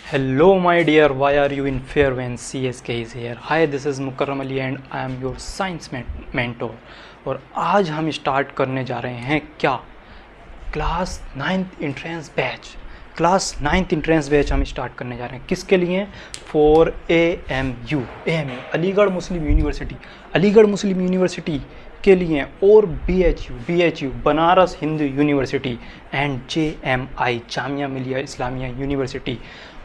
Hello my dear, why are you in fear when CSK is here? Hi, this is Mukarram Ali and I am your science mentor. और आज हम start करने जा रहे हैं क्या? क्लास 9th इंट्रेंस बैच हम start करने जा रहे हैं। किसके लिए? For AMU Aligarh Muslim university के लिए, और BHU Banaras Hindu university and JMI Jamia Millia Islamia university.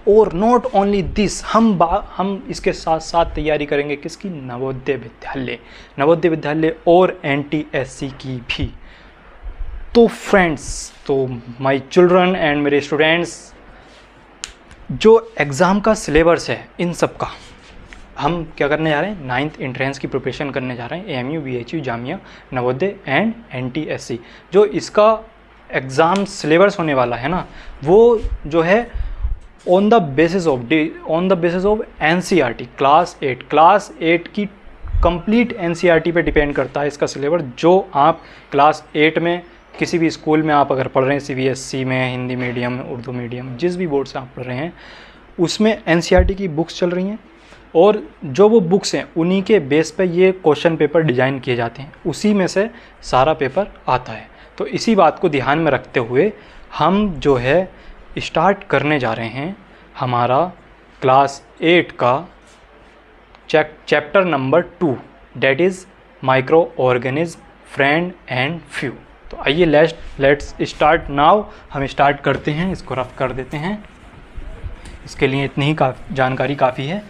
और नॉट ओनली दिस, हम इसके साथ साथ तैयारी करेंगे किसकी? नवोदय विद्यालय और NTSC की भी। तो फ्रेंड्स, तो माय चिल्ड्रन एंड मेरे स्टूडेंट्स, जो एग्ज़ाम का सिलेबस है इन सब का हम क्या करने जा रहे हैं? 9th एंट्रेंस की प्रिपरेशन करने जा रहे हैं। AMU BHU Jamia Navodaya and NTSC। जो इसका एग्ज़ाम सिलेबस होने वाला है ना, वो जो है on the basis of NCERT class 8 की कंप्लीट NCERT पे डिपेंड करता है इसका सिलेबस। जो आप क्लास 8 में किसी भी स्कूल में आप अगर पढ़ रहे हैं, CBSE में, हिंदी मीडियम में, उर्दू मीडियम, जिस भी बोर्ड से आप पढ़ रहे हैं, उसमें NCERT की बुक्स चल रही हैं और जो वो बुक्स हैं उन्हीं के बेस पे ये क्वेश्चन पेपर डिज़ाइन किए जाते हैं, उसी में से सारा पेपर आता है। तो इसी बात को ध्यान में रखते हुए हम जो है स्टार्ट करने जा रहे हैं हमारा क्लास 8 का chapter number 2, that is micro organism friend and few. तो आइए लेट्स स्टार्ट नाउ। हम स्टार्ट करते हैं, इसको रफ कर देते हैं। इसके लिए इतनी ही जानकारी काफ़ी है।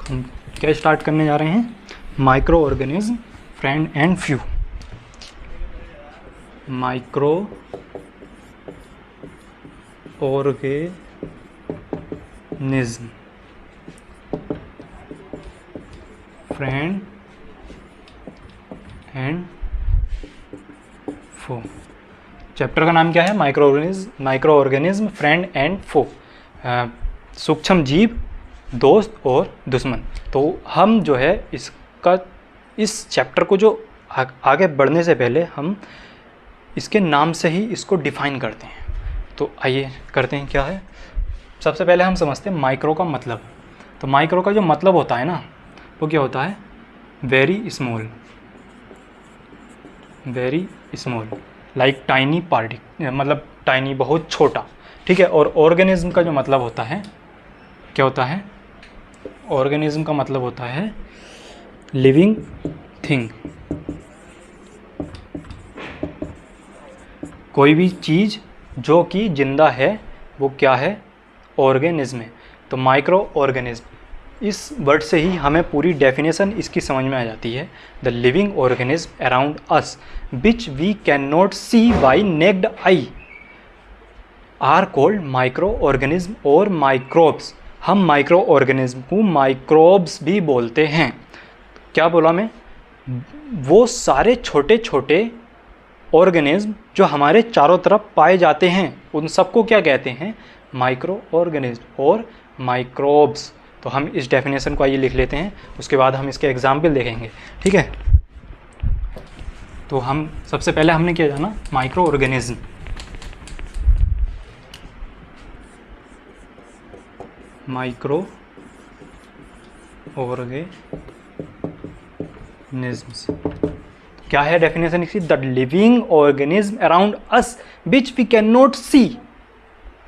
हम क्या स्टार्ट करने जा रहे हैं? Microorganism friend and foe. Microorganism friend and foe. Chapter का नाम क्या है? Microorganism friend and foe, सूक्ष्म जीव, दोस्त और दुश्मन। तो हम जो है इस चैप्टर को जो आगे बढ़ने से पहले हम इसके नाम से ही इसको डिफ़ाइन करते हैं। तो आइए करते हैं क्या है। सबसे पहले हम समझते हैं माइक्रो का मतलब। तो माइक्रो का जो मतलब होता है ना, वो क्या होता है? Very small, like tiny particle, मतलब टाइनी, बहुत छोटा, ठीक है। और ऑर्गेनिज्म का जो मतलब होता है, क्या होता है? ऑर्गेनिज्म का मतलब होता है लिविंग थिंग, कोई भी चीज़ जो कि जिंदा है वो क्या है? ऑर्गेनिज्म है। तो माइक्रो ऑर्गेनिज्म, इस वर्ड से ही हमें पूरी डेफिनेशन इसकी समझ में आ जाती है। The living organism around us which we can not see by naked eye are called microorganism और माइक्रोब्स। हम माइक्रो ऑर्गेनिज्म को माइक्रोब्स भी बोलते हैं। क्या बोला मैं? वो सारे छोटे छोटे ऑर्गेनिज्म जो हमारे चारों तरफ पाए जाते हैं, उन सबको क्या कहते हैं? माइक्रो ऑर्गेनिज्म और माइक्रोब्स। तो हम इस डेफिनेशन को आइए लिख लेते हैं, उसके बाद हम इसके एग्जाम्पल देखेंगे, ठीक है। तो हम सबसे पहले हमने क्या जाना? Micro organism. माइक्रो ऑर्गेनिज्म्स क्या है डेफिनेशन इसकी? The living organism around us which we can not see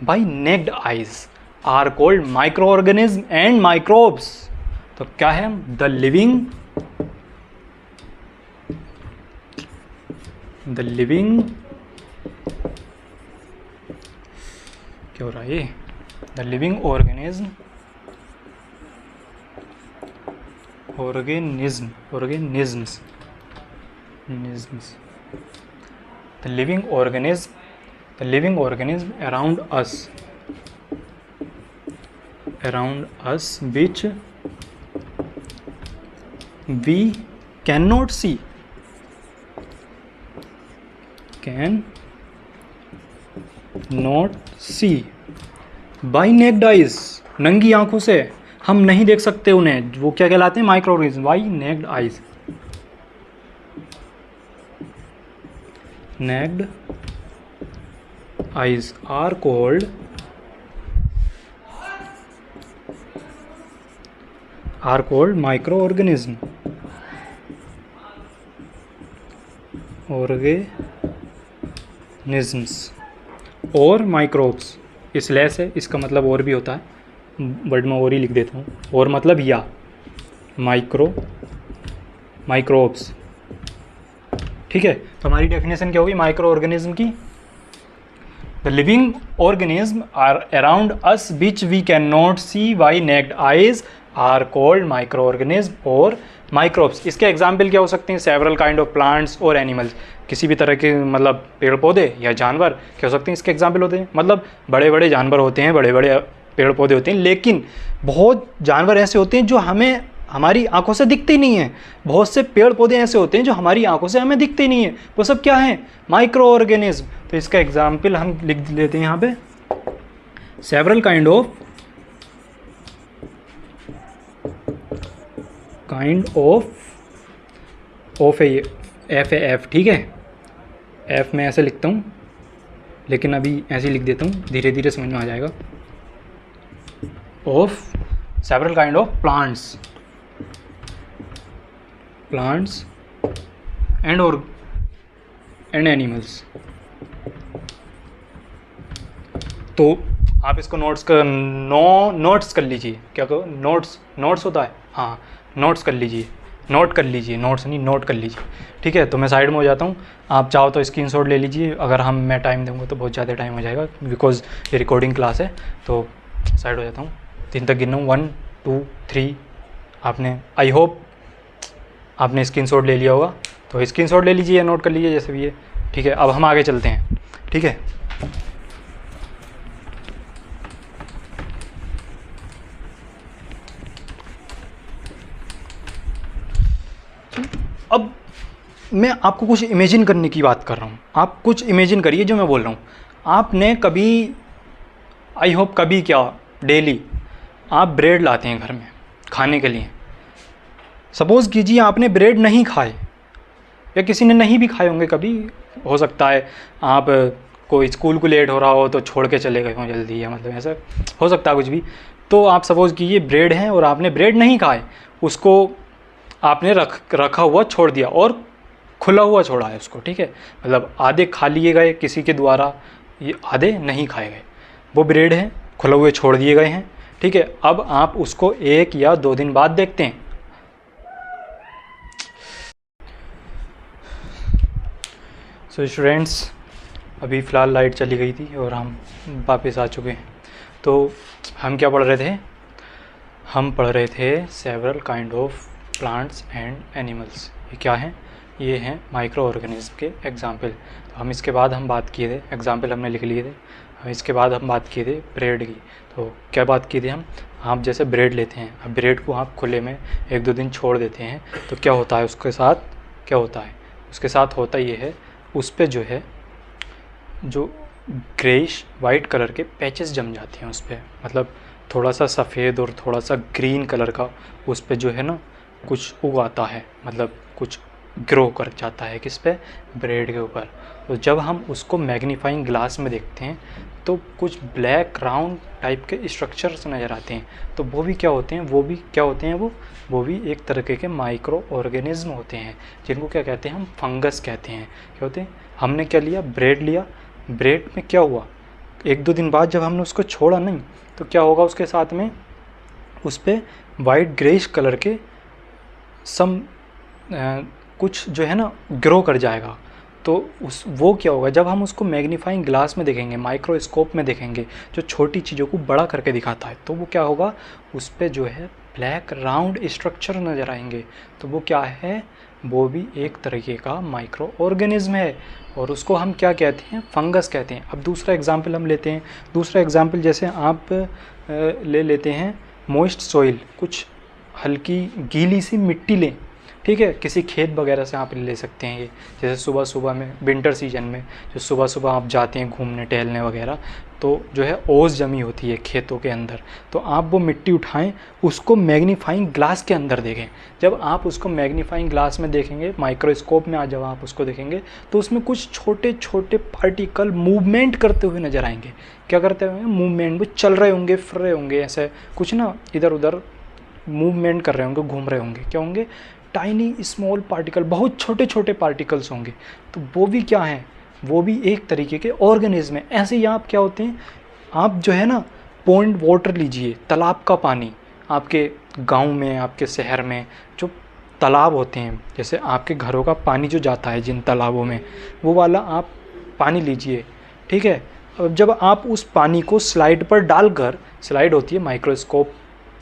by naked eyes are called microorganism and microbes. तो क्या है? द लिविंग क्या हो रहा है ये? The living organisms the living organism around us which we cannot see by naked eyes, नंगी आंखों से हम नहीं देख सकते उन्हें। वो क्या कहलाते हैं? Microorganism. By naked eyes, naked eyes are called are called microorganism, organisms और माइक्रोब्स। इस लेस है, इसका मतलब और भी होता है, वर्ड में और ही लिख देता हूँ, और मतलब या माइक्रोब्स। ठीक है, तो हमारी डेफिनेशन क्या होगी माइक्रो ऑर्गेनिज्म की? The living organism are around us which we can not see by naked eyes are called microorganism और माइक्रोब्स। इसके एग्जाम्पल क्या हो सकते हैं? सेवरल काइंड ऑफ प्लांट्स और एनिमल्स, किसी भी तरह के मतलब पेड़ पौधे या जानवर क्या हो सकते हैं, इसके एग्जाम्पल होते हैं। मतलब बड़े बड़े जानवर होते हैं, बड़े बड़े पेड़ पौधे होते हैं, लेकिन बहुत जानवर ऐसे होते हैं जो हमें हमारी आंखों से दिखते ही नहीं है। बहुत से पेड़ पौधे ऐसे होते हैं जो हमारी आंखों से हमें दिखते ही नहीं है, वो सब क्या है? Micro organism. तो इसका एग्जाम्पल हम लिख लेते हैं यहाँ पे, सेवरल काइंड ऑफ एफ। ठीक है, एफ में ऐसे लिखता हूँ, लेकिन अभी ऐसे ही लिख देता हूँ, धीरे धीरे समझ में आ जाएगा। Of several kind of plants and animals. तो आप इसको नोट्स कर लीजिए। क्या कहो? नोट्स होता है, हाँ नोट्स कर लीजिए, नोट कर लीजिए, नोट्स नहीं नोट कर लीजिए। ठीक है, तो मैं साइड में हो जाता हूँ, आप चाहो तो स्क्रीनशॉट ले लीजिए। अगर मैं टाइम दूंगा तो बहुत ज़्यादा टाइम हो जाएगा, बिकॉज ये रिकॉर्डिंग क्लास है। तो साइड हो जाता हूँ, 3 तक गिनना हूँ, 1 2 3। आपने आई होप आपने स्क्रीनशॉट ले लिया होगा, तो स्क्रीनशॉट ले लीजिए या नोट कर लीजिए, जैसे भी है। ठीक है, अब हम आगे चलते हैं। ठीक है, अब मैं आपको कुछ इमेजिन करने की बात कर रहा हूँ। आप कुछ इमेजिन करिए जो मैं बोल रहा हूँ। आपने कभी, आई होप कभी क्या, डेली आप ब्रेड लाते हैं घर में खाने के लिए। सपोज़ कीजिए आपने ब्रेड नहीं खाए, या किसी ने नहीं भी खाए होंगे कभी, हो सकता है आप कोई स्कूल को लेट हो रहा हो तो छोड़ के चले गए हों जल्दी, या मतलब ऐसा हो सकता है कुछ भी। तो आप सपोज़ कीजिए ब्रेड है और आपने ब्रेड नहीं खाए, उसको आपने रखा हुआ छोड़ दिया और खुला हुआ छोड़ा है उसको। ठीक है, मतलब आधे खा लिए गए किसी के द्वारा, ये आधे नहीं खाए गए, वो ब्रेड है, खुले हुए छोड़ दिए गए हैं। ठीक है, अब आप उसको 1 या 2 दिन बाद देखते हैं। सो स्टूडेंट्स, अभी फ़िलहाल लाइट चली गई थी और हम वापस आ चुके हैं। तो हम क्या पढ़ रहे थे? हम पढ़ रहे थे several kind of plants and animals. ये क्या हैं? ये हैं माइक्रो ऑर्गेनिज्म के एग्जाम्पल। तो हम इसके बाद हम बात किए थे, एग्जाम्पल हमने लिख लिए थे। इसके बाद हम बात किए थे ब्रेड की। तो क्या बात की थी हम? आप जैसे ब्रेड लेते हैं, अब ब्रेड को आप खुले में 1-2 दिन छोड़ देते हैं, तो क्या होता है उसके साथ? क्या होता है उसके साथ? होता ये है, उस पर जो है जो ग्रेइश वाइट कलर के पैचेस जम जाते हैं उस पर, मतलब थोड़ा सा सफ़ेद और थोड़ा सा ग्रीन कलर का उस पर जो है ना कुछ उगाता है, मतलब कुछ ग्रो कर जाता है। किस पे? ब्रेड के ऊपर। तो जब हम उसको मैग्नीफाइंग ग्लास में देखते हैं तो कुछ ब्लैक राउंड टाइप के स्ट्रक्चर्स नज़र आते हैं। तो वो भी क्या होते हैं? वो भी क्या होते हैं? वो भी एक तरीके के माइक्रो ऑर्गेनिज्म होते हैं, जिनको क्या कहते हैं? हम फंगस कहते हैं। क्या होते हैं? हमने क्या लिया? ब्रेड लिया। ब्रेड में क्या हुआ? 1-2 दिन बाद जब हमने उसको छोड़ा नहीं, तो क्या होगा उसके साथ में? उस पर वाइट ग्रेइश कलर के कुछ जो है ना ग्रो कर जाएगा। तो वो क्या होगा? जब हम उसको मैग्नीफाइंग ग्लास में देखेंगे, माइक्रोस्कोप में देखेंगे, जो छोटी चीज़ों को बड़ा करके दिखाता है, तो वो क्या होगा? उस पर जो है ब्लैक राउंड स्ट्रक्चर नज़र आएंगे। तो वो क्या है? वो भी एक तरीके का माइक्रो ऑर्गेनिज्म है, और उसको हम क्या कहते हैं? फंगस कहते हैं। अब दूसरा एग्जाम्पल हम लेते हैं। दूसरा एग्जाम्पल जैसे आप ले लेते हैं मॉइस्ट सॉइल, कुछ हल्की गीली सी मिट्टी लें। ठीक है, किसी खेत वगैरह से आप ले सकते हैं ये। जैसे सुबह सुबह में विंटर सीजन में जो सुबह सुबह आप जाते हैं घूमने टहलने वगैरह, तो जो है ओस जमी होती है खेतों के अंदर। तो आप वो मिट्टी उठाएं, उसको मैग्नीफाइंग ग्लास के अंदर देखें। जब आप उसको मैग्नीफाइंग ग्लास में देखेंगे, माइक्रोस्कोप में जब आप उसको देखेंगे, तो उसमें कुछ छोटे छोटे पार्टिकल मूवमेंट करते हुए नज़र आएंगे। क्या करते हुए? मूवमेंट। वो चल रहे होंगे, फिर रहे होंगे, ऐसे कुछ ना इधर उधर मूवमेंट कर रहे होंगे, घूम रहे होंगे, क्या होंगे? टाइनी स्मॉल पार्टिकल, बहुत छोटे छोटे पार्टिकल्स होंगे। तो वो भी क्या हैं? वो भी एक तरीके के ऑर्गेनिज्म हैं। ऐसे ही आप क्या होते हैं, आप जो है ना पॉइंट वाटर लीजिए, तालाब का पानी, आपके गांव में, आपके शहर में जो तालाब होते हैं, जैसे आपके घरों का पानी जो जाता है जिन तालाबों में, वो वाला आप पानी लीजिए, ठीक है। अब जब आप उस पानी को स्लाइड पर डालकर, स्लाइड होती है, माइक्रोस्कोप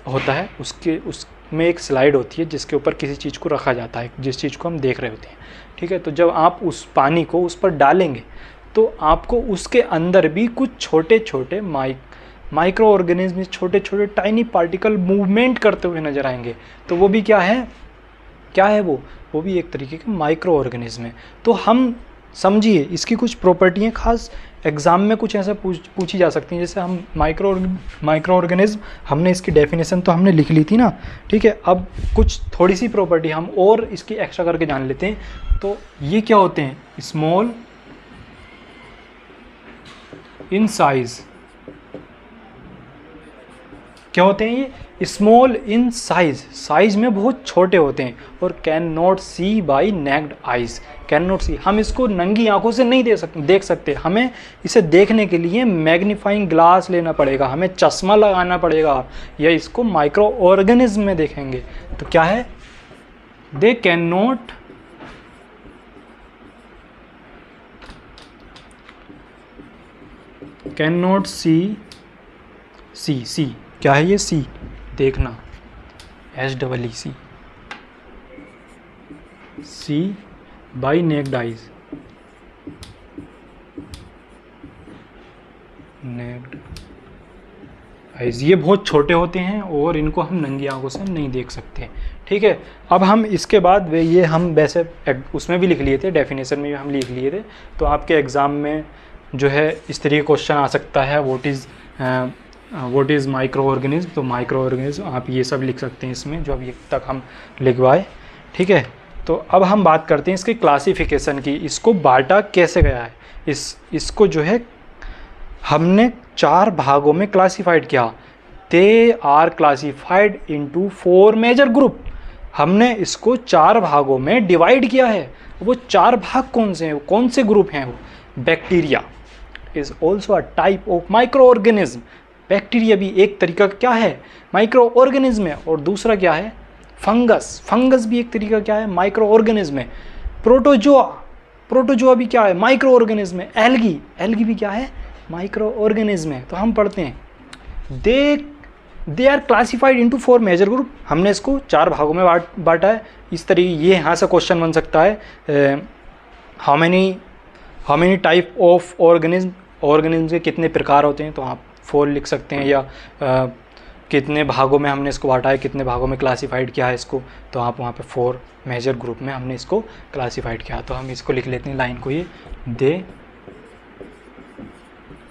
होता है, उसमें एक स्लाइड होती है जिसके ऊपर किसी चीज़ को रखा जाता है, जिस चीज़ को हम देख रहे होते हैं, ठीक है। तो जब आप उस पानी को उस पर डालेंगे तो आपको उसके अंदर भी कुछ छोटे छोटे माइक्रो ऑर्गेनिज्म, छोटे छोटे टाइनी पार्टिकल मूवमेंट करते हुए नजर आएंगे। तो वो भी क्या है, क्या है वो भी एक तरीके के माइक्रो ऑर्गेनिज्म है। तो हम समझिए इसकी कुछ प्रॉपर्टियाँ खास एग्ज़ाम में कुछ ऐसा पूछी जा सकती हैं। जैसे हम माइक्रो ऑर्गेनिज्म, हमने इसकी डेफिनेशन तो हमने लिख ली थी ना, ठीक है। अब कुछ थोड़ी सी प्रॉपर्टी हम और इसकी एक्स्ट्रा करके जान लेते हैं। तो ये क्या होते हैं? स्मॉल इन साइज, क्या होते हैं ये? स्मॉल इन साइज, साइज में बहुत छोटे होते हैं। और can not see by naked eyes, can not see, हम इसको नंगी आंखों से नहीं देख सकते, हमें इसे देखने के लिए मैग्नीफाइंग ग्लास लेना पड़ेगा, हमें चश्मा लगाना पड़ेगा, या इसको माइक्रो ऑर्गेनिज्म में देखेंगे। तो क्या है? दे कैन नॉट सी, क्या है ये? सी, देखना, SEE, see by naked eyes, ये बहुत छोटे होते हैं और इनको हम नंगी आंखों से नहीं देख सकते, ठीक है। अब हम इसके बाद ये हम वैसे उसमें भी लिख लिए थे, डेफिनेशन में भी हम लिख लिए थे। तो आपके एग्ज़ाम में जो है इस तरीके क्वेश्चन आ सकता है, व्हाट इज़ माइक्रो ऑर्गेनिज्म। तो माइक्रो ऑर्गेनिज्म आप ये सब लिख सकते हैं इसमें, जो अभी तक हम लिखवाए, ठीक है। तो अब हम बात करते हैं इसके क्लासिफिकेशन की, इसको बांटा कैसे गया है। इसको जो है हमने 4 भागों में क्लासिफाइड किया। They are classified into 4 major group, हमने इसको 4 भागों में डिवाइड किया है। वो 4 भाग कौन से हैं, कौन से ग्रुप हैं? वो bacteria is also a type of micro organism, bacteria भी एक तरीका क्या है? माइक्रो ऑर्गेनिज्म है। और दूसरा क्या है? फंगस भी एक तरीका क्या है? माइक्रो ऑर्गेनिज्म है। प्रोटोजोआ भी क्या है? माइक्रो ऑर्गेनिज्म है। एल्गी भी क्या है? माइक्रो ऑर्गेनिज्म है। तो हम पढ़ते हैं, they are classified into 4 major group, हमने इसको 4 भागों में बांटा है। इस तरीके ये यहाँ से क्वेश्चन बन सकता है, how many type of organism के कितने प्रकार होते हैं, तो आप 4 लिख सकते हैं। या कितने भागों में हमने इसको बांटा है, कितने भागों में क्लासिफाइड किया है इसको, तो आप वहाँ पे 4 मेजर ग्रुप में हमने इसको क्लासिफाइड किया। तो हम इसको लिख लेते हैं लाइन को, ये they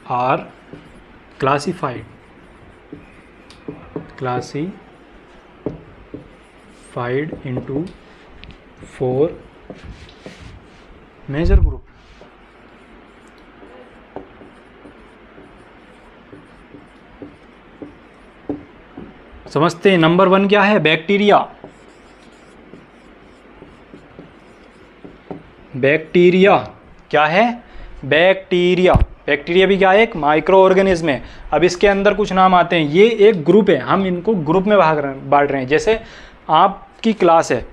are classified into 4 major group. समझते हैं। नंबर 1 क्या है? बैक्टीरिया क्या है? बैक्टीरिया भी क्या है? एक माइक्रो ऑर्गेनिज्म है। अब इसके अंदर कुछ नाम आते हैं, ये एक ग्रुप है, हम इनको ग्रुप में बांट रहे हैं। जैसे आपकी क्लास है,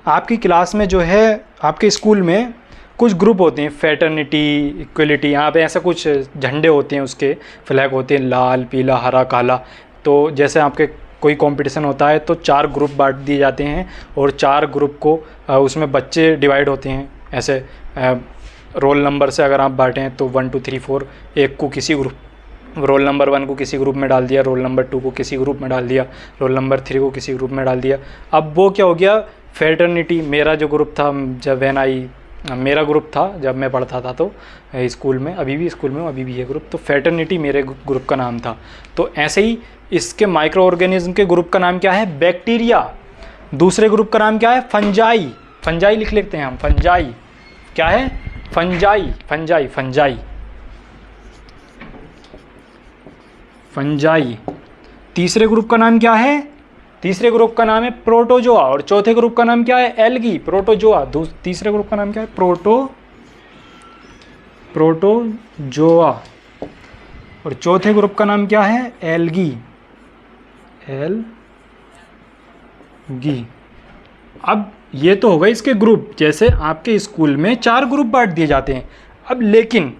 आपकी क्लास में जो है, आपके स्कूल में कुछ ग्रुप होते हैं, फ्रेटर्निटी, इक्वलिटी, यहाँ पे ऐसा कुछ झंडे होते हैं, उसके फ्लैग होते हैं, लाल, पीला, हरा, काला। तो जैसे आपके कोई कंपटीशन होता है तो 4 ग्रुप बांट दिए जाते हैं, और 4 ग्रुप को उसमें बच्चे डिवाइड होते हैं। ऐसे रोल नंबर से अगर आप बांटें तो 1 2 3 4, एक को किसी ग्रुप, रोल नंबर 1 को किसी ग्रुप में डाल दिया, रोल नंबर 2 को किसी ग्रुप में डाल दिया, रोल नंबर 3 को किसी ग्रुप में डाल दिया। अब वो क्या हो गया? फ्रेटर्निटी। मेरा जो ग्रुप था, मेरा ग्रुप था जब मैं पढ़ता था तो स्कूल में, अभी भी स्कूल में हूँ, अभी भी है ग्रुप, तो फ्रेटर्निटी मेरे ग्रुप का नाम था। तो ऐसे ही इसके माइक्रो ऑर्गेनिज्म के ग्रुप का नाम क्या है? बैक्टीरिया। दूसरे ग्रुप का नाम क्या है? फंजाई लिख लेते हैं हम, फंजाई। क्या है? फंजाई। तीसरे ग्रुप का नाम क्या है? तीसरे ग्रुप का नाम है प्रोटोजोआ और चौथे ग्रुप का नाम क्या है? एल्गी। प्रोटोजोआ। तीसरे ग्रुप का नाम क्या है? प्रोटोजोआ और चौथे ग्रुप का नाम क्या है? एल्गी। अब ये तो होगा इसके ग्रुप, जैसे आपके स्कूल में 4 ग्रुप बांट दिए जाते हैं। अब लेकिन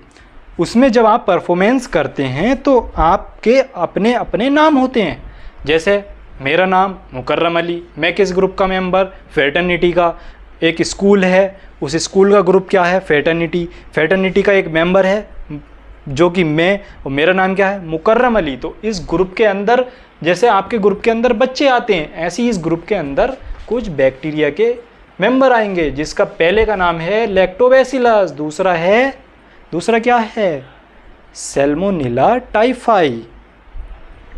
उसमें जब आप परफॉर्मेंस करते हैं तो आपके अपने अपने नाम होते हैं। जैसे मेरा नाम मुकर्रम अली, मैं किस ग्रुप का मेंबर? फ्रेटर्निटी का। एक स्कूल है, उस स्कूल का ग्रुप क्या है? फ्रेटर्निटी। फ्रेटर्निटी का एक मेंबर है जो कि मैं, और मेरा नाम क्या है? मुकर्रम अली। तो इस ग्रुप के अंदर, जैसे आपके ग्रुप के अंदर बच्चे आते हैं, ऐसे ही इस ग्रुप के अंदर कुछ बैक्टीरिया के मेंबर आएंगे, जिसका पहले का नाम है लैक्टोबैसिलस, दूसरा क्या है? Salmonella typhi.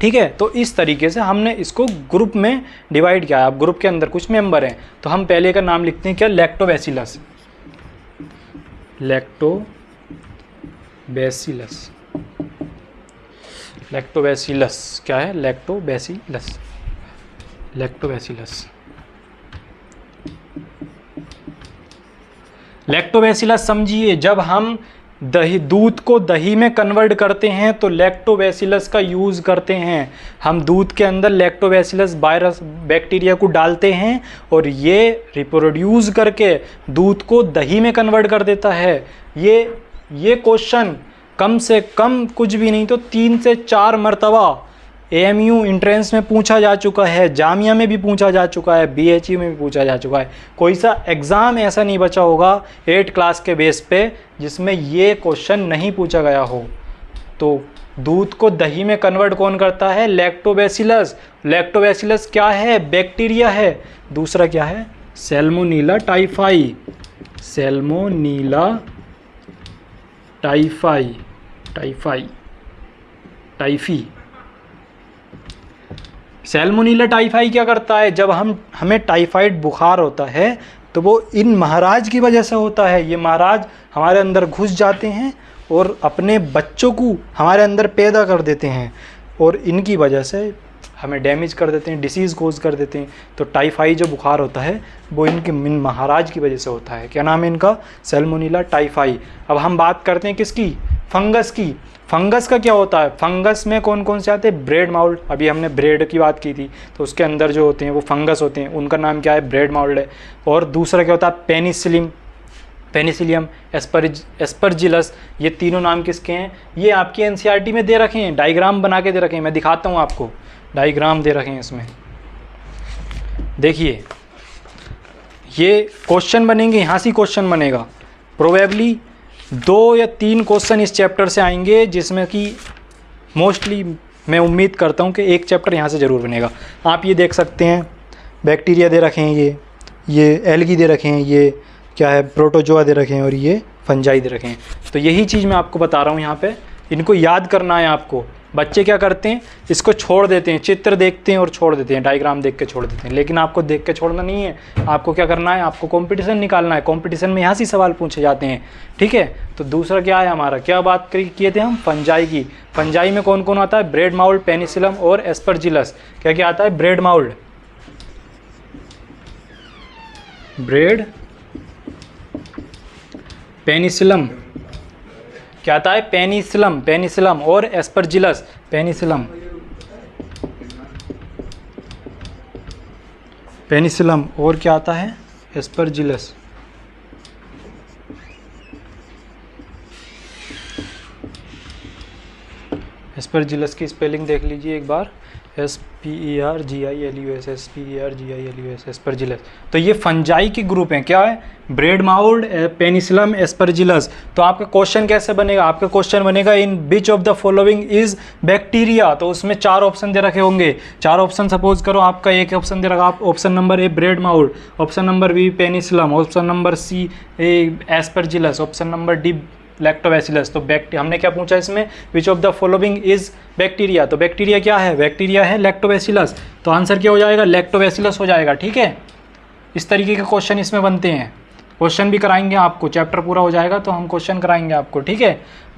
ठीक है, तो इस तरीके से हमने इसको ग्रुप में डिवाइड किया है। अब ग्रुप के अंदर कुछ मेंबर हैं, तो हम पहले का नाम लिखते हैं क्या? लैक्टोबैसिलस। लैक्टोबैसिलस क्या है? लैक्टोबैसिलस समझिए, जब हम दूध को दही में कन्वर्ट करते हैं तो लैक्टोबैसिलस का यूज़ करते हैं। हम दूध के अंदर लैक्टोबैसिलस वायरस बैक्टीरिया को डालते हैं और ये रिप्रोड्यूस करके दूध को दही में कन्वर्ट कर देता है। ये क्वेश्चन कम से कम कुछ भी नहीं तो 3 से 4 मरतबा AMU इंट्रेंस में पूछा जा चुका है, जामिया में भी पूछा जा चुका है, BHU में भी पूछा जा चुका है। कोई सा एग्ज़ाम ऐसा नहीं बचा होगा 8 क्लास के बेस पे जिसमें ये क्वेश्चन नहीं पूछा गया हो। तो दूध को दही में कन्वर्ट कौन करता है? लैक्टोबैसिलस। लैक्टोबैसिलस क्या है? बैक्टीरिया है। दूसरा क्या है? Salmonella typhi. सैल्मोनेला टाइफाई क्या करता है? जब हमें टाइफाइड बुखार होता है तो वो इन महाराज की वजह से होता है। ये महाराज हमारे अंदर घुस जाते हैं और अपने बच्चों को हमारे अंदर पैदा कर देते हैं और इनकी वजह से हमें डैमेज कर देते हैं, डिसीज़ कोज कर देते हैं। तो टाइफाई जो बुखार होता है वो इन महाराज की वजह से होता है। क्या नाम है इनका? Salmonella typhi. अब हम बात करते हैं किसकी? फंगस की। फंगस का क्या होता है? फंगस में कौन कौन से आते हैं? Bread mould. अभी हमने ब्रेड की बात की थी तो उसके अंदर जो होते हैं वो फंगस होते हैं, उनका नाम क्या है? ब्रेड माउल्ड है। और दूसरा क्या होता है? Penicillium, Aspergillus. ये तीनों नाम किसके हैं? ये आपकी NCERT में दे रखे हैं, डायग्राम बना के दे रखे हैं। मैं दिखाता हूँ आपको, डायग्राम दे रखे हैं इसमें। देखिए ये क्वेश्चन बनेंगे, यहाँ से क्वेश्चन बनेगा। प्रोबेबली 2 या 3 क्वेश्चन इस चैप्टर से आएंगे, जिसमें कि मोस्टली मैं उम्मीद करता हूँ कि एक चैप्टर यहाँ से ज़रूर बनेगा। आप ये देख सकते हैं, बैक्टीरिया दे रखे हैं, ये एल्गी दे रखे हैं, ये क्या है? प्रोटोजोआ दे रखे हैं और ये फंजाई दे रखे हैं। तो यही चीज़ मैं आपको बता रहा हूँ यहाँ पे, इनको याद करना है आपको। बच्चे क्या करते हैं? इसको छोड़ देते हैं, चित्र देखते हैं और छोड़ देते हैं, डायग्राम देख के छोड़ देते हैं। लेकिन आपको देख के छोड़ना नहीं है, आपको क्या करना है? आपको कंपटीशन निकालना है। कंपटीशन में यहाँ से सवाल पूछे जाते हैं। ठीक है, तो दूसरा क्या है हमारा? क्या बात किए थे हम? फंजाई की। फंजाई में कौन कौन आता है? ब्रेड माउल्ड, पेनिसिलम और एस्परजिलस। क्या क्या आता है? Bread mould, bread, penicillium. क्या आता है? पेनिसिलम और एस्परजिलस। पेनिसिलम और क्या आता है? एस्परजिलस। एस्परजिलस की स्पेलिंग देख लीजिए एक बार, SPERGILUS, एस्परजिलस। तो ये फंजाई के ग्रुप हैं। क्या है? Bread mould, penicillium, aspergillus. तो आपका क्वेश्चन कैसे बनेगा? आपका क्वेश्चन बनेगा in which of the following is bacteria. तो उसमें 4 ऑप्शन दे रखे होंगे। 4 ऑप्शन सपोज करो आपका एक ऑप्शन दे रखा, आप option number A bread mould, option number B penicillium, option number C Aspergillus, option number D lactobacillus. तो हमने क्या पूछा इसमें? विच of the following is bacteria. तो बैक्टीरिया क्या है? बैक्टीरिया है लैक्टोबैसिलस। तो आंसर क्या हो जाएगा? लैक्टोबैसिलस हो जाएगा। ठीक है, इस तरीके के क्वेश्चन इसमें बनते हैं। क्वेश्चन भी कराएंगे आपको, चैप्टर पूरा हो जाएगा तो हम क्वेश्चन कराएंगे आपको। ठीक है,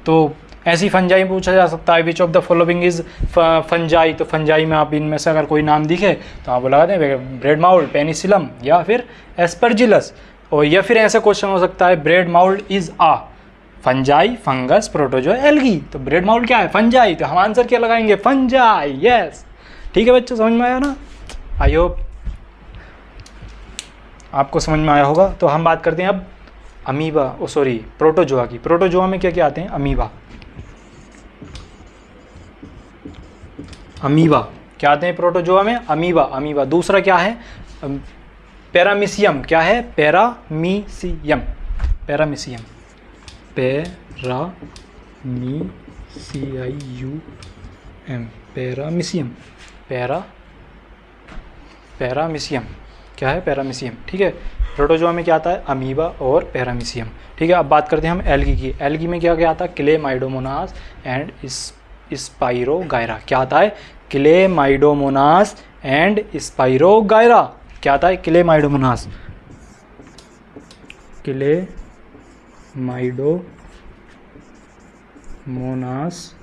तो ऐसी फंजाई पूछा जा सकता है, विच of the following is fungi, तो फंजाई में आप इनमें से अगर कोई नाम दिखे तो आप लगा दें ब्रेड माउल्ड, पेनिसिलम या फिर एस्परजिलस। और या फिर ऐसा क्वेश्चन हो सकता है bread mould is a fungi, fungus, protozoa, algae. तो ब्रेड माउल्ड क्या है? फंजाई। तो हम आंसर क्या लगाएंगे? फंजाई। यस, ठीक है बच्चों, समझ में आया ना? आई होप आपको समझ में आया होगा। तो हम बात करते हैं अब अमीबा, प्रोटोजोआ की। प्रोटोजोआ में क्या क्या आते हैं? अमीबा क्या आते हैं प्रोटोजोआ में? अमीबा। दूसरा क्या है? पैरामीशियम। क्या है? पैरामीशियम। पैरामीशियम क्या है? पैरामीशियम। ठीक है, प्रोटोजोआ में क्या आता है? अमीबा और पैरामीशियम। ठीक है, अब बात करते हैं हम एल्गी की। एल्गी में क्या क्या आता है? Chlamydomonas and spirogyra. क्या आता है? Chlamydomonas and spirogyra. क्या आता है? Chlamydomonas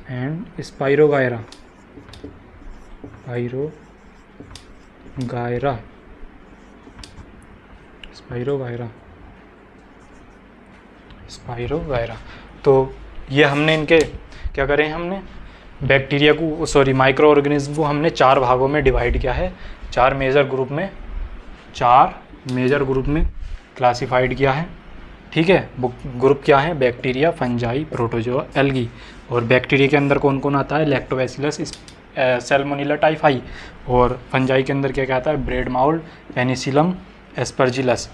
and spirogyra. स्पाइरोगायरा। तो ये हमने इनके क्या करें? हमने बैक्टीरिया को माइक्रो ऑर्गेनिज्म को हमने 4 भागों में डिवाइड किया है, 4 मेजर ग्रुप में क्लासिफाइड किया है। ठीक है, ग्रुप क्या है? Bacteria, fungi, protozoa, algae. और बैक्टीरिया के अंदर कौन कौन आता है? Lactobacillus, Salmonella typhi. और फंजाई के अंदर क्या क्या आता है? Bread mould, penicillium, Aspergillus.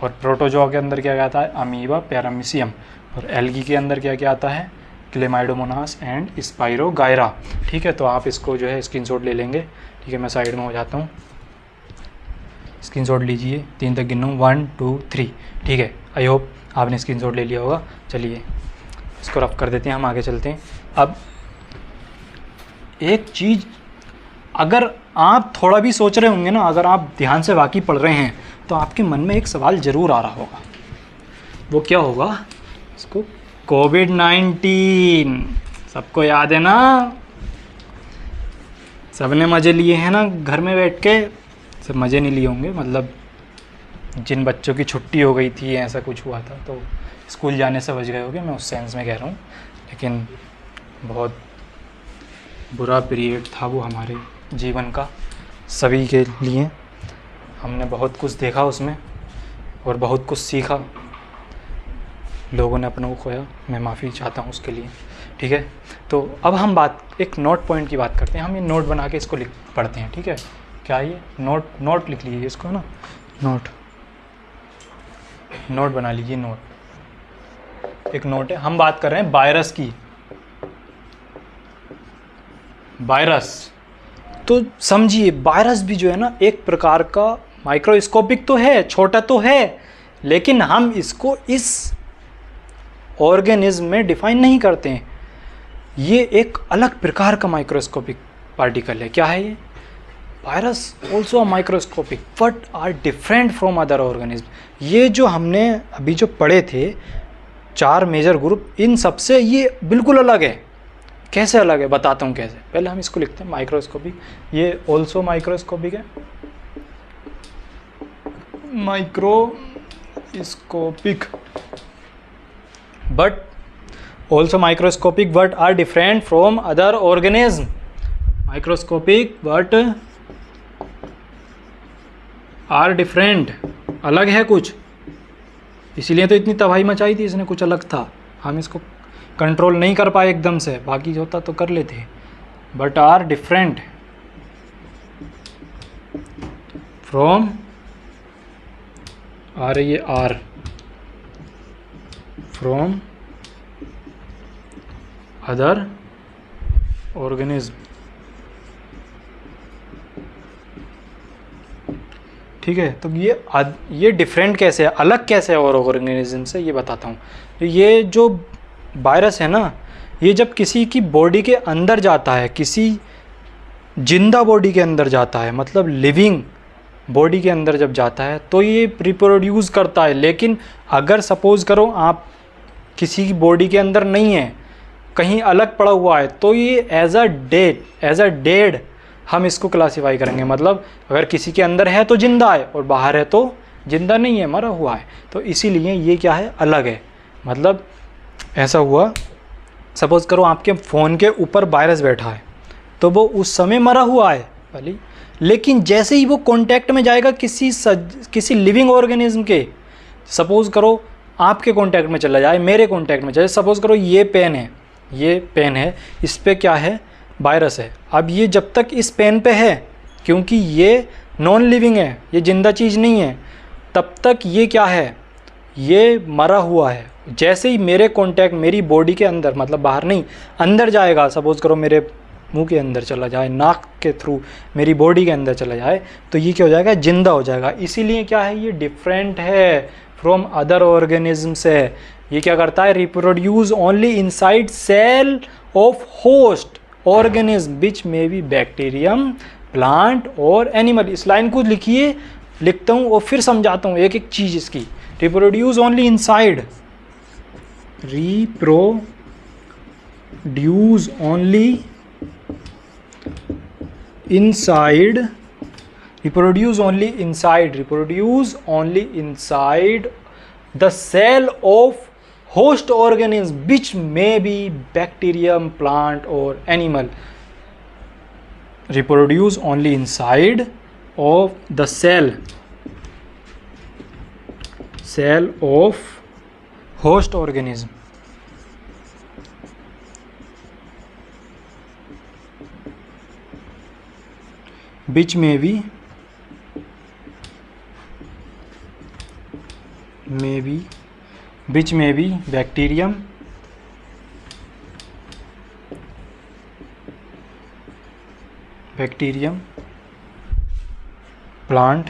और प्रोटोजोआ के अंदर क्या क्या आता है? Amoeba, paramecium. और एल्गी के अंदर क्या क्या आता है? Chlamydomonas and spirogyra. ठीक है, तो आप इसको जो है स्क्रीनशॉट ले लेंगे। ठीक है, मैं साइड में हो जाता हूँ, स्क्रीनशॉट लीजिए। 3 तक गिनूँ, 1 2 3। ठीक है, आई होप आपने स्क्रीनशॉट ले लिया होगा। चलिए इसको रफ कर देते हैं, हम आगे चलते हैं। अब एक चीज़ अगर आप थोड़ा भी सोच रहे होंगे ना, अगर आप ध्यान से वाकई पढ़ रहे हैं, तो आपके मन में एक सवाल ज़रूर आ रहा होगा। वो क्या होगा? इसको कोविड-19 सबको याद है ना? सबने मज़े लिए हैं ना घर में बैठ के? सब मज़े नहीं लिए होंगे, मतलब जिन बच्चों की छुट्टी हो गई थी, ऐसा कुछ हुआ था, तो स्कूल जाने से बच गए होंगे, मैं उस सेंस में कह रहा हूँ। लेकिन बहुत बुरा पीरियड था वो हमारे जीवन का, सभी के लिए। हमने बहुत कुछ देखा उसमें और बहुत कुछ सीखा। लोगों ने अपना को खोया, मैं माफ़ी चाहता हूँ उसके लिए। ठीक है, तो अब हम एक नोट पॉइंट की बात करते हैं। हम ये नोट बना के इसको पढ़ते हैं। ठीक है, क्या ये नोट लिख लीजिए इसको ना, नोट बना लीजिए। एक नोट है, हम बात कर रहे हैं वायरस की। वायरस, तो समझिए वायरस भी जो है ना एक प्रकार का माइक्रोस्कोपिक तो है, छोटा तो है, लेकिन हम इसको इस ऑर्गेनिज्म में डिफाइन नहीं करते हैं। ये एक अलग प्रकार का माइक्रोस्कोपिक पार्टिकल है। क्या है ये? Virus also microscopic but are different from other organism. ये जो हमने अभी जो पढ़े थे 4 मेजर ग्रुप, इन सबसे ये बिल्कुल अलग है। कैसे अलग है बताता हूँ कैसे। पहले हम इसको लिखते हैं माइक्रोस्कोपिक। ये ऑल्सो माइक्रोस्कोपिक है, microscopic but also microscopic but are different from other organism. Microscopic but are different, अलग है कुछ, इसीलिए तो इतनी तबाही मचाई थी इसने, कुछ अलग था। हम इसको कंट्रोल नहीं कर पाए एकदम से, बाकी होता तो कर लेते। बट आर डिफरेंट फ्रॉम, आ रही है आर, फ्रॉम अदर ऑर्गेनिज्म। ठीक है, तो ये डिफरेंट कैसे है, अलग कैसे है और ऑर्गेनिज्म से, ये बताता हूँ। तो ये जो वायरस है ना, ये जब किसी की बॉडी के अंदर जाता है, किसी जिंदा बॉडी के अंदर जाता है, मतलब लिविंग बॉडी के अंदर जब जाता है, तो ये रिप्रोड्यूस करता है। लेकिन अगर सपोज करो आप किसी की बॉडी के अंदर नहीं है, कहीं अलग पड़ा हुआ है, तो ये एज अ डेड हम इसको क्लासीफाई करेंगे। मतलब अगर किसी के अंदर है तो जिंदा है और बाहर है तो जिंदा नहीं है, मरा हुआ है। तो इसीलिए ये क्या है, अलग है। मतलब ऐसा हुआ, सपोज करो आपके फ़ोन के ऊपर वायरस बैठा है तो वो उस समय मरा हुआ है भले, लेकिन जैसे ही वो कांटेक्ट में जाएगा किसी लिविंग ऑर्गेनिज्म के, सपोज करो आपके कांटेक्ट में चला जाए, मेरे कांटेक्ट में जाए, सपोज करो ये पेन है, इस पे क्या है, वायरस है। अब ये जब तक इस पेन पे है, क्योंकि ये नॉन लिविंग है, ये जिंदा चीज़ नहीं है, तब तक ये क्या है, ये मरा हुआ है। जैसे ही मेरे कांटेक्ट मेरी बॉडी के अंदर, मतलब बाहर नहीं अंदर जाएगा, सपोज करो मेरे मुंह के अंदर चला जाए, नाक के थ्रू मेरी बॉडी के अंदर चला जाए, तो ये क्या हो जाएगा, जिंदा हो जाएगा। इसीलिए क्या है, ये डिफरेंट है फ्रॉम अदर ऑर्गेनिज्म से। ये क्या करता है, reproduce only inside cell of host organism which may be bacterium, plant और एनिमल। इस लाइन को लिखिए, लिखता हूँ और फिर समझाता हूँ एक एक चीज़ इसकी। Reproduce only inside, reproduce only inside the cell of host organism which may be bacterium, plant or animal. Reproduce only inside of the cell of host organism which may be bacterium, plant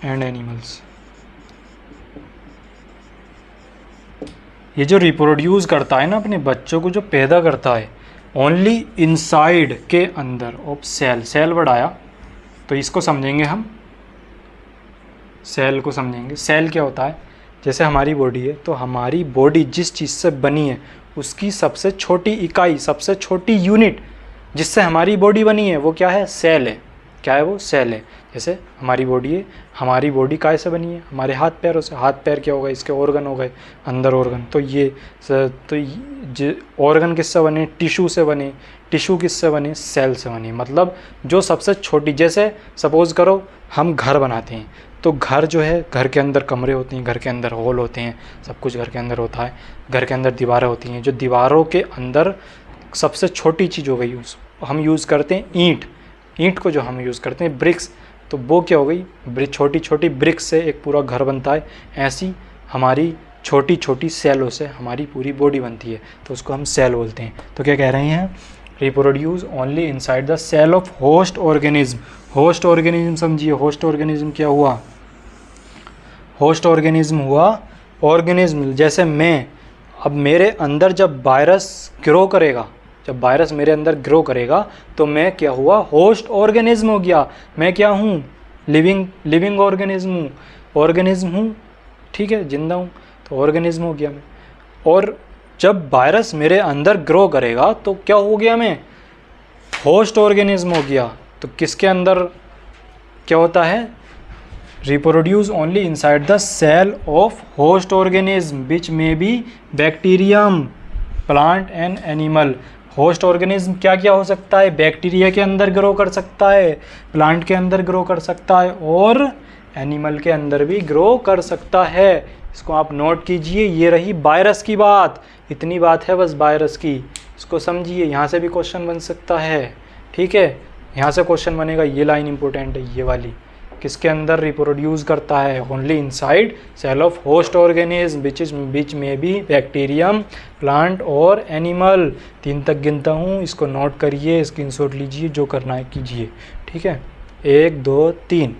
and animals. ये जो reproduce करता है ना, अपने बच्चों को जो पैदा करता है, ओनली इनसाइड के अंदर ऑफ सेल बढ़ाया, तो इसको समझेंगे हम, सेल को समझेंगे। सेल क्या होता है, जैसे हमारी बॉडी है, तो हमारी बॉडी जिस चीज़ से बनी है उसकी सबसे छोटी इकाई, सबसे छोटी यूनिट जिससे हमारी बॉडी बनी है वो क्या है, सेल है। क्या है वो, सेल है। जैसे हमारी बॉडी है, हमारी बॉडी काय से बनी है, हमारे हाथ पैरों से। हाथ पैर क्या हो गए, इसके ऑर्गन हो गए, अंदर ऑर्गन। तो ये ऑर्गन किससे बने, टिश्यू से बने। टिश्यू किससे बने, सेल से बने। मतलब जो सबसे छोटी, जैसे सपोज़ करो हम घर बनाते हैं, तो घर जो है, घर के अंदर कमरे होते हैं, घर के अंदर हॉल होते हैं, सब कुछ घर के अंदर होता है। घर के अंदर दीवारें होती हैं, जो दीवारों के अंदर सबसे छोटी चीज़ हो गई, हम यूज़ करते हैं ईंट को जो हम यूज़ करते हैं, ब्रिक्स, तो वो क्या हो गई, छोटी छोटी ब्रिक्स से एक पूरा घर बनता है। ऐसी हमारी छोटी छोटी सेलों से हमारी पूरी बॉडी बनती है, तो उसको हम सेल बोलते हैं। तो क्या कह रहे हैं, reproduce only inside the cell of host organism. Host organism समझिए, होस्ट ऑर्गेनिज्म क्या हुआ, होस्ट ऑर्गेनिज्म हुआ ऑर्गेनिज्म। जैसे मैं, अब मेरे अंदर जब वायरस ग्रो करेगा, जब वायरस मेरे अंदर ग्रो करेगा तो मैं क्या हुआ, होस्ट ऑर्गेनिज्म हो गया। मैं क्या हूँ, लिविंग ऑर्गेनिज्म हूँ, ठीक है, जिंदा हूँ, तो ऑर्गेनिज्म हो गया मैं। और जब वायरस मेरे अंदर ग्रो करेगा तो क्या हो गया, मैं होस्ट ऑर्गेनिज्म हो गया। तो किसके अंदर क्या होता है, reproduce only inside the cell of host organism which may be bacterium, plant and animal. Host organism क्या क्या हो सकता है, बैक्टीरिया के अंदर ग्रो कर सकता है, प्लांट के अंदर ग्रो कर सकता है और एनिमल के अंदर भी ग्रो कर सकता है। इसको आप नोट कीजिए। ये रही वायरस की बात, इतनी बात है बस वायरस की, इसको समझिए। यहाँ से भी क्वेश्चन बन सकता है, ठीक है, यहाँ से क्वेश्चन बनेगा। ये लाइन इंपॉर्टेंट है, ये वाली, किसके अंदर रिप्रोड्यूस करता है, only inside cell of host organism which may be bacterium, plant और एनिमल। 3 तक गिनता हूँ, इसको नोट करिए, स्क्रीनशॉट लीजिए, जो करना है कीजिए, ठीक है। 1 2 3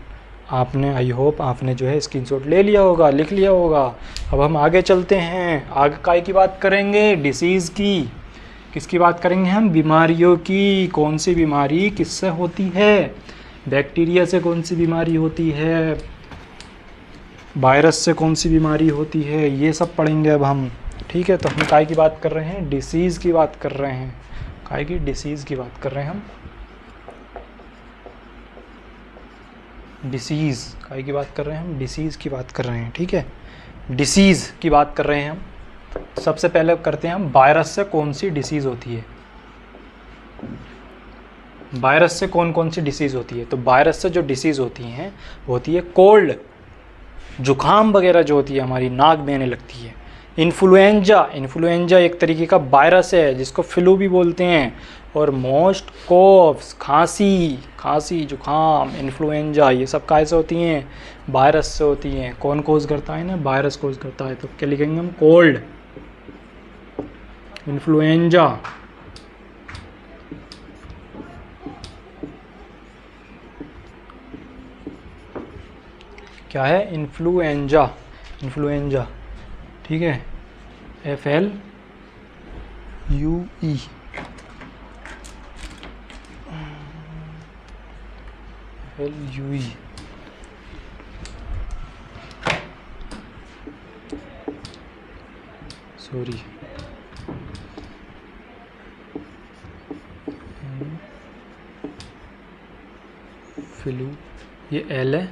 आपने, आई होप आपने जो है स्क्रीनशॉट ले लिया होगा, लिख लिया होगा। अब हम आगे चलते हैं, आगे काय की बात करेंगे, डिसीज़ की। किसकी बात करेंगे हम, बीमारियों की। कौन सी बीमारी किससे होती है, बैक्टीरिया से कौन सी बीमारी होती है, वायरस से कौन सी बीमारी होती है, ये सब पढ़ेंगे अब हम। ठीक है, तो हम काय की बात कर रहे हैं, डिसीज़ की बात कर रहे हैं, काय की डिसीज़ की बात कर रहे हैं हम, डिसीज़, काय की बात कर रहे हैं हम, डिसीज़ की बात कर रहे हैं। ठीक है, डिसीज़ की बात कर रहे हैं हम। सबसे पहले करते हैं हम, वायरस से कौन सी डिसीज़ होती है, वायरस से कौन कौन सी डिसीज़ होती है। तो वायरस से जो डिसीज़ होती हैं वो होती है कोल्ड, जुकाम वगैरह जो होती है, हमारी नाक बहने लगती है। इन्फ्लुएंजा, इन्फ्लुएंजा एक तरीके का वायरस है जिसको फ्लू भी बोलते हैं। और मोस्ट कोफ्स, खांसी, खांसी जुकाम, इन्फ्लुएंजा, ये सब कैसे होती हैं, वायरस से होती हैं। कौन कोज करता है ना, वायरस कोज करता है। तो क्या लिखेंगे हम, कोल्ड, इन्फ्लुएंजा, क्या है, इन्फ्लुएंजा, इन्फ्लुएंजा। ठीक है, FLUE, FLUE, सॉरी, फ्लू, ये L है,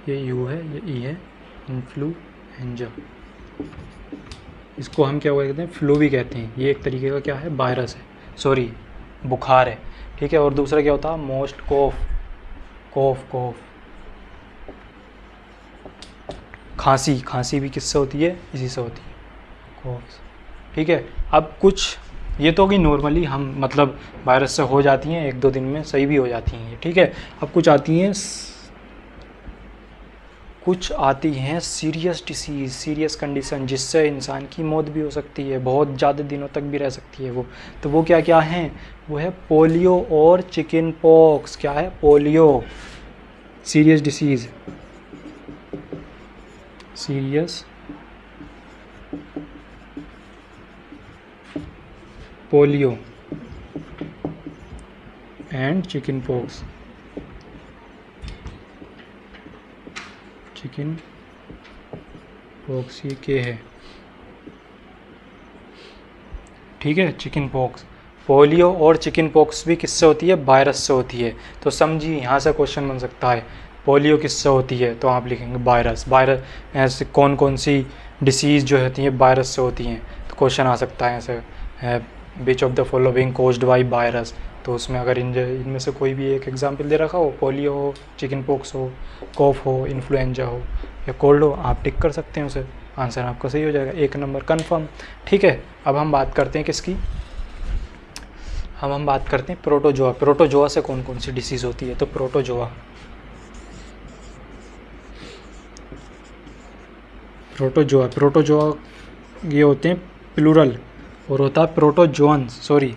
ये U है, ये E है, इन्फ्लुएंजा। इसको हम क्या कहते हैं, फ्लू भी कहते हैं। ये एक तरीके का क्या है, वायरस है, सॉरी बुखार है। ठीक है, और दूसरा क्या होता है, मोस्ट कोफ, कोफ कोफ, खांसी, खांसी भी किससे होती है, इसी से होती है, कोफ। ठीक है, अब कुछ ये तो कि नॉर्मली हम मतलब वायरस से हो जाती हैं, 1-2 दिन में सही भी हो जाती हैं। ठीक है, अब कुछ आती हैं, कुछ आती हैं सीरियस डिसीज़, सीरियस कंडीशन, जिससे इंसान की मौत भी हो सकती है, बहुत ज़्यादा दिनों तक भी रह सकती है वो। तो वो क्या क्या हैं, वो है पोलियो और चिकन पॉक्स। क्या है, polio, serious disease, serious polio and chicken pox, chicken pox, ये क्या है। ठीक है, चिकन पॉक्स, पोलियो और चिकन पॉक्स भी किससे होती है, वायरस से होती है। तो समझिए, यहाँ से क्वेश्चन बन सकता है, पोलियो किससे होती है, तो आप लिखेंगे वायरस। वायरस ऐसे कौन कौन सी डिसीज़ जो होती हैं वायरस से होती हैं, तो क्वेश्चन आ सकता है ऐसे, विच of the following caused by virus. तो उसमें अगर इनमें से कोई भी एक एग्जाम्पल दे रखा हो, पोलियो हो, चिकन पॉक्स हो, कॉफ हो, इन्फ्लुएंजा हो या कोल्ड हो, आप टिक कर सकते हैं उसे, आंसर आपका सही हो जाएगा, 1 नंबर कन्फर्म। ठीक है, अब हम बात करते हैं किसकी, हम बात करते हैं प्रोटोजोआ। प्रोटोजोआ से कौन कौन सी डिसीज़ होती है। तो प्रोटोजोआ, प्रोटोजोआ, प्रोटोजोआ ये होते हैं प्लूरल, और होता है प्रोटोजोअन्स, सॉरी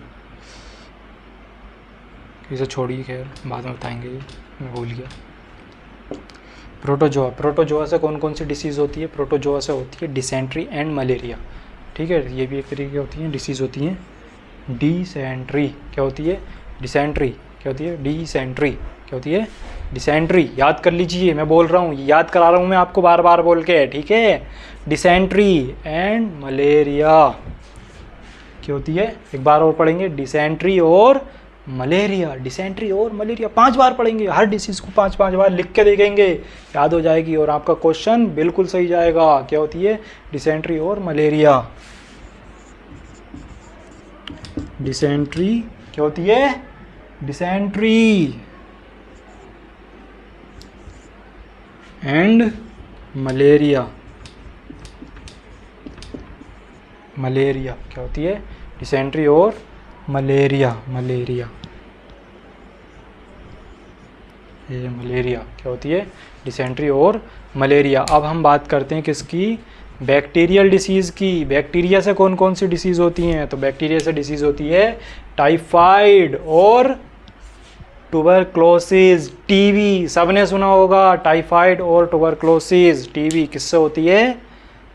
इसे छोड़िए, खैर बाद में बताएंगे, ये मैं भूल गया। प्रोटोजोआ, प्रोटोजोआ से कौन कौन सी डिसीज़ होती है। प्रोटोजोआ से होती है डिसेंट्री एंड मलेरिया। ठीक है, ये भी एक तरीके की होती हैं, डिसीज़ होती हैं। डिसेंट्री क्या होती है, डिसेंट्री क्या होती है, डिसेंट्री क्या होती है, डिसेंट्री। याद कर लीजिए, मैं बोल रहा हूँ, याद करा रहा हूँ मैं आपको बार बार बोल के। ठीक है, डिसेंट्री एंड मलेरिया क्या होती है, एक बार और पढ़ेंगे, डिसेंट्री और मलेरिया, डिसेंट्री और मलेरिया 5 बार पढ़ेंगे, हर डिसीज़ को 5-5 बार लिख के देखेंगे, याद हो जाएगी और आपका क्वेश्चन बिल्कुल सही जाएगा। क्या होती है, डिसेंट्री और मलेरिया। डिसेंट्री क्या होती है, डिसेंट्री एंड मलेरिया, मलेरिया क्या होती है, डिसेंट्री और मलेरिया, मलेरिया, ये मलेरिया क्या होती है, डिसेंट्री और मलेरिया। अब हम बात करते हैं किसकी, बैक्टीरियल डिसीज़ की। बैक्टीरिया से कौन कौन सी डिसीज़ होती हैं। तो बैक्टीरिया से डिसीज़ होती है टाइफाइड और ट्यूबरक्लोसिस, टीबी, सबने सुना होगा, टाइफाइड और ट्यूबरक्लोसिस। टीबी किससे होती है,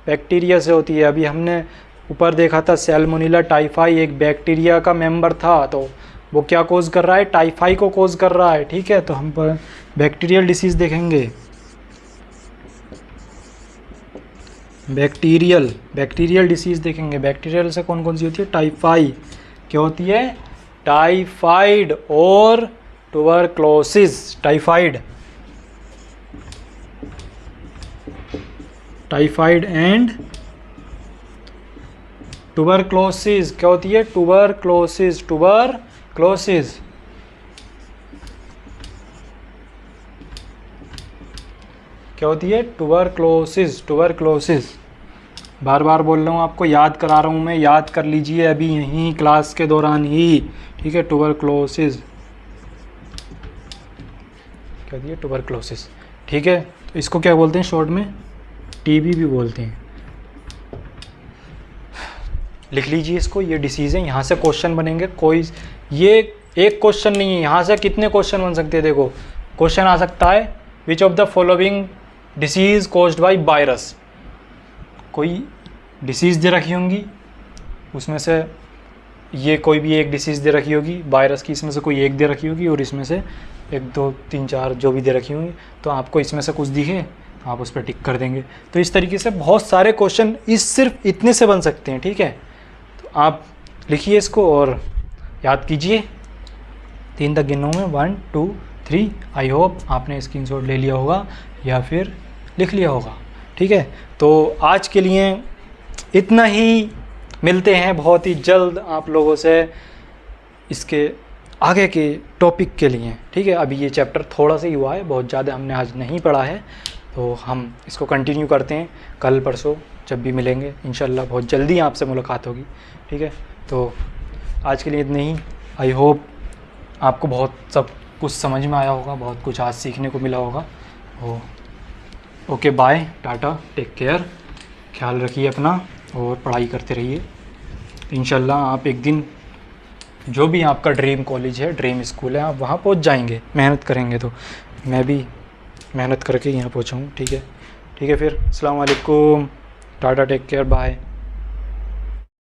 बैक्टीरिया से होती है। अभी हमने ऊपर देखा था सैल्मोनेला टाइफाई एक बैक्टीरिया का मेंबर था, तो वो क्या कोज कर रहा है, टाइफाई को कोज कर रहा है। ठीक है, तो हम बैक्टीरियल डिसीज़ देखेंगे। बैक्टीरियल डिसीज़ देखेंगे। बैक्टीरियल से कौन कौन सी होती है? टाइफाइड, क्या होती है? टाइफाइड और ट्यूबरक्लोसिस। टाइफाइड एंड ट्यूबरक्लोसिस क्या होती है? ट्यूबरक्लोसिस क्या होती है? ट्यूबरक्लोसिस। बार बार बोल रहा हूँ, आपको याद करा रहा हूँ मैं, याद कर लीजिए अभी यहीं क्लास के दौरान ही, ठीक है। ट्यूबरक्लोसिस क्या होती है? ट्यूबरक्लोसिस, ठीक है। तो इसको क्या बोलते हैं शॉर्ट में? टीबी भी बोलते हैं। लिख लीजिए इसको, ये डिसीज़ है। यहाँ से क्वेश्चन बनेंगे, कोई ये एक क्वेश्चन नहीं है, यहाँ से कितने क्वेश्चन बन सकते हैं। देखो क्वेश्चन आ सकता है, विच of the following disease caused by virus. कोई डिसीज़ दे रखी होंगी, उसमें से ये कोई भी एक डिसीज़ दे रखी होगी वायरस की, इसमें से कोई एक दे रखी होगी, और इसमें से 1 2 3 4 जो भी दे रखी होंगी। तो आपको इसमें से कुछ दिखे, आप उस पर टिक कर देंगे। तो इस तरीके से बहुत सारे क्वेश्चन सिर्फ इतने से बन सकते हैं, ठीक है। तो आप लिखिए इसको और याद कीजिए। 3 तक गिनूँ मैं, 1 2 3। आई होप आपने स्क्रीनशॉट ले लिया होगा या फिर लिख लिया होगा, ठीक है। तो आज के लिए इतना ही, मिलते हैं बहुत ही जल्द आप लोगों से इसके आगे के टॉपिक के लिए, ठीक है। अभी ये चैप्टर थोड़ा सा ही हुआ है, बहुत ज़्यादा हमने आज नहीं पढ़ा है, तो हम इसको कंटिन्यू करते हैं कल परसों जब भी मिलेंगे इंशाल्लाह। बहुत जल्दी आपसे मुलाकात होगी, ठीक है। तो आज के लिए इतना ही। आई होप आपको बहुत सब कुछ समझ में आया होगा, बहुत कुछ आज सीखने को मिला होगा। Okay bye, tata, take care, ख्याल रखिए अपना और पढ़ाई करते रहिए। इंशाल्लाह आप एक दिन जो भी आपका ड्रीम कॉलेज है, ड्रीम स्कूल है, आप वहाँ पहुँच जाएंगे। मेहनत करेंगे तो मैं भी मेहनत करके यहाँ पहुँचाऊँ, ठीक है। ठीक है, फिर अस्सलाम वालेकुम, टाटा, टेक केयर, बाय।